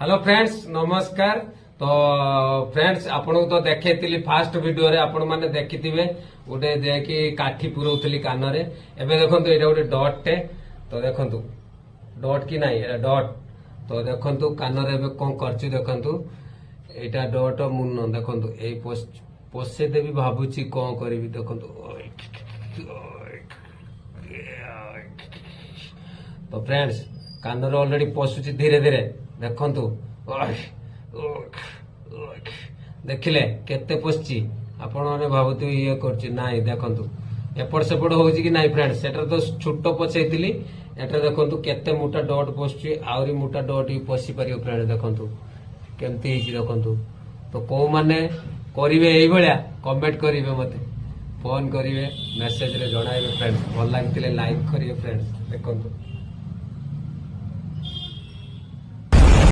Hello friends नमस्कार। तो friends आपन तो देखी फास्ट वीडियो रे आपण माने देखिथिबे गोटे जेकी काठी पुरौथली कान रे। एबे देखंतु एटा गोटे डॉट टे। तो देखंतु डॉट की नाही एटा डॉट। तो देखंतु कान रे एबे कोन करछि देखंतु एटा डॉट मुन देखंतु ए पोसे देबी भाबुची कोन करबी देखंतु। तो फ्रेंड्स कान रे ऑलरेडी पशुची धीरे धीरे देखंतु देखिले केते पशुची आपण माने भाबुतु ये करछि नाही देखंतु एपड़ सेपड़ होउची कि नाही फ्रेंड्स सेटर तो छोटो पछैतिली एटा देखंतु केते मोटा डॉट पशुची आउरी मोटा डॉट ही पसी परियो फ्रेंड्स देखंतु केमती हिची देखंतु। तो को माने करिवे एई भलिया कमेंट करिवे मते फोन करिवे मेसेज रे जणाइबे फ्रेंड्स भल लागितिले लाइक करिवे फ्रेंड्स देखंतु।